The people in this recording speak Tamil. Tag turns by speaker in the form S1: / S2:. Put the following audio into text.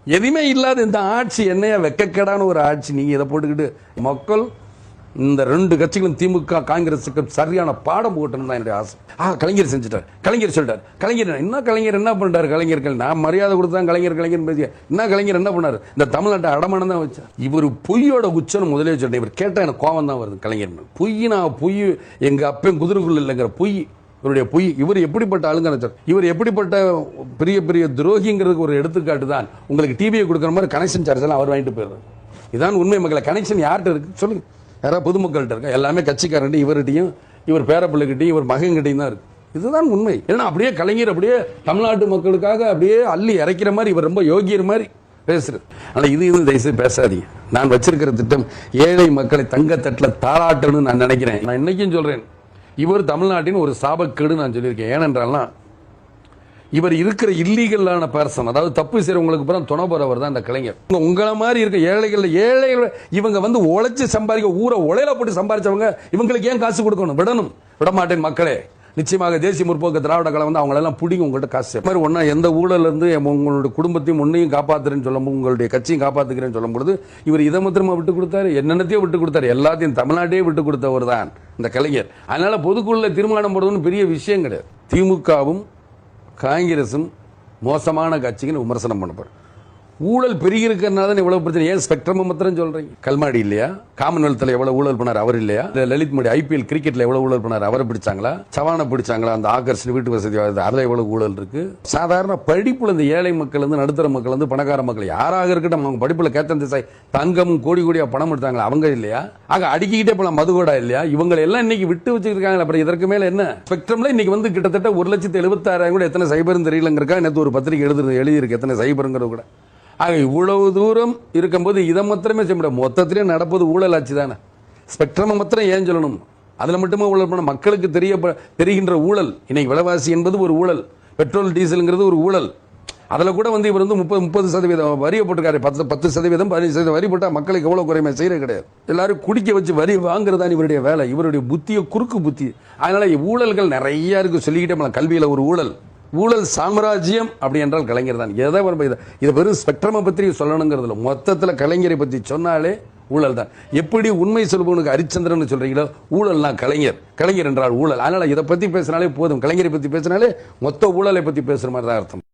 S1: எதுவுமே இல்லாத இந்த ஆட்சி என்னையா வெக்கக்கேடான ஒரு ஆட்சி. நீங்க இதை போட்டுக்கிட்டு மக்கள் இந்த ரெண்டு கட்சிகளும் திமுக காங்கிரஸுக்கு சரியான பாடம் போட்டணும் தான் என்னுடைய ஆசை. கலைஞர் செஞ்சுட்டார், கலைஞர் சொல்லிட்டார், கலைஞர் என்ன பண்ணிட்டாரு? கலைஞர்கள் நான் மரியாதை கொடுத்தா கலைஞர் பேசிய என்ன கலைஞர் என்ன பண்ணாரு? இந்த தமிழ்நாட்டை அடமானம் தான் வச்சார். இவர் பொய்யோட உச்சம் முதலே சொல்லிட்டேன். இவர் கேட்டா எனக்கு கோவம் தான் வருது. கலைஞர் பொய் எங்க அப்பன் குதிரைக்குள்ள இல்லைங்கிற பொய் இவருடைய பொய். இவர் எப்படிப்பட்ட ஆளுங்க, இவர் எப்படிப்பட்ட பெரிய பெரிய துரோகிங்கிறதுக்கு ஒரு எடுத்துக்காட்டு தான். உங்களுக்கு டிவியை கொடுக்குற மாதிரி கனெக்ஷன் சார்ஜ் எல்லாம் அவர் வாங்கிட்டு போயிடுறாரு. இதான் உண்மை மக்களை. கனெக்ஷன் யார்கிட்ட இருக்கு சொல்லுங்க? யாராவது பொதுமக்கள்கிட்ட இருக்கா? எல்லாமே கட்சிக்காரன் இவர்கிட்டையும் இவர் பேரப்பிள்ளைகிட்டையும் இவர் மகன்கிட்டையும் தான் இருக்கு. இதுதான் உண்மை. ஏன்னா அப்படியே கலைஞர் அப்படியே தமிழ்நாட்டு மக்களுக்காக அப்படியே அள்ளி இறைக்கிற மாதிரி இவர் ரொம்ப யோகியர் மாதிரி பேசுறது. ஆனால் இது தயவுசெய்து பேசாதீங்க. நான் வச்சிருக்கிற திட்டம் ஏழை மக்களை தங்கத்தட்டில் தாளாட்டணும்னு நான் நினைக்கிறேன். நான் இன்னைக்கும் சொல்றேன், இவர் தமிழ்நாட்டின் ஒரு சாபக்கேடு நான் சொல்லியிருக்கேன். ஏனென்றால்னா இவர் இருக்கிற இல்லீகலான பர்சன், அதாவது தப்பு செய்யறவங்களுக்கு அப்புறம் துணை போறவர் தான் இந்த கலைஞர். உங்களை மாதிரி இருக்க ஏழைகள் இவங்க உழைச்சு சம்பாதிக்க ஊரை உழையில போட்டு சம்பாதிச்சவங்க இவங்களுக்கு ஏன் காசு கொடுக்கணும்? விடமாட்டேன் மக்களே. நிச்சயமாக தேசிய முற்போக்கு திராவிட கழகம் வந்து அவங்களெல்லாம் பிடிங்க உங்கள்கிட்ட காசு மாதிரி ஒன்னா எந்த ஊழல இருந்து உங்களுடைய குடும்பத்தையும் ஒன்னையும் காப்பாத்துறேன்னு சொல்லும்போது உங்களுடைய கட்சியும் காப்பாத்துக்கிறேன்னு சொல்லும் பொழுது இவர் இதை மாத்திரமா விட்டு கொடுத்தாரு, என்னென்னத்தையும் விட்டு கொடுத்தாரு, எல்லாத்தையும் தமிழ்நாட்டையே விட்டு கொடுத்தவர் தான் இந்த கலைஞர். அதனால பொதுக்குள்ள தீர்மானம் போடுறதுன்னு பெரிய விஷயம் கிடையாது. திமுகவும் காங்கிரசும் மோசமான கட்சிகள் விமர்சனம் பண்ணப்படும். ஊழல் பெருகி இருக்கிறதுனால இவ்வளவு பிரச்சனை. ஏன் ஸ்பெக்ட்ரம் மாத்திரம் சொல்றீங்க? கல்மாடி இல்லையா? காமன்வெல்த்ல எவ்வளவு ஊழல் பண்ணார் அவர் இல்லையா? லலித் மோடி ஐபிஎல் கிரிக்கெட்ல எவ்வளவு ஊழல் பண்ணார் அவரை பிடிச்சாங்களா? சவான பிடிச்சாங்களா? அந்த ஆகர்ஷன் வீட்டு வசதி அதுல எவ்வளவு ஊழல் இருக்கு? சாதாரண படிப்புல இந்த ஏழை மக்கள் வந்து நடுத்தர மக்கள் வந்து பணக்கார மக்கள் யாராக இருக்கட்டும் அவங்க படிப்புல கேத்தன் திசை தங்கம் கோடியா பணம் எடுத்தாங்களா? அவங்க இல்லையா? ஆக அடிக்கிட்டே போலாம் மதுகோடா இல்லையா? இவங்க எல்லாம் இன்னைக்கு விட்டு வச்சிருக்காங்க. அப்புறம் இதற்கு மேல என்ன? ஸ்பெக்ட்ரம்ல இன்னைக்கு வந்து கிட்டத்தட்ட 1,76,000 கூட எத்தனை சைபர்னு தெரியலங்கிறக்கா நேற்று ஒரு பத்திரிகை எழுதியிருக்கு எத்தனை சைபருங்கிறது கூட. ஆக இவ்வளவு தூரம் இருக்கும்போது இதை மாத்திரமே செய்ய முடியாது. மொத்தத்திலே நடப்பது ஊழல் ஆட்சி தானே. ஸ்பெக்ட்ரம் மாத்திரம் ஏன் சொல்லணும்? அதுல மட்டுமே ஊழல் பண்ண மக்களுக்கு தெரிகின்ற ஊழல். இன்னைக்கு விலைவாசி என்பது ஒரு ஊழல், பெட்ரோல் டீசல்ங்கிறது ஒரு ஊழல். அதுல கூட வந்து இவர் வந்து 30% வரியை போட்டிருக்காரு. 10% 15% வரி போட்டா மக்களுக்கு எவ்வளவு குறைமை செய்யறது கிடையாது. எல்லாரும் குடிக்க வச்சு வரி வாங்குறதான் இவருடைய வேலை. இவருடைய புத்திய குறுக்கு புத்தி. அதனால ஊழல்கள் நிறைய இருக்கு சொல்லிக்கிட்டே. கல்வியில ஒரு ஊழல் சாம்ராஜ்யம் அப்படி என்றால் கலைஞர் தான். இதை வெறும் ஸ்பெக்ட்ரமை பற்றி சொல்லணுங்கிறதுல மொத்தத்தில் கலைஞரை பற்றி சொன்னாலே ஊழல் தான். எப்படி உண்மை சொல்பவனுக்கு ஹரிச்சந்திரன் சொல்றீங்களோ ஊழல்னா கலைஞர் என்றால் ஊழல். அதனால இதை பத்தி பேசினாலே போதும். கலைஞரை பத்தி பேசினாலே மொத்த ஊழலை பத்தி பேசுற மாதிரி தான் அர்த்தம்.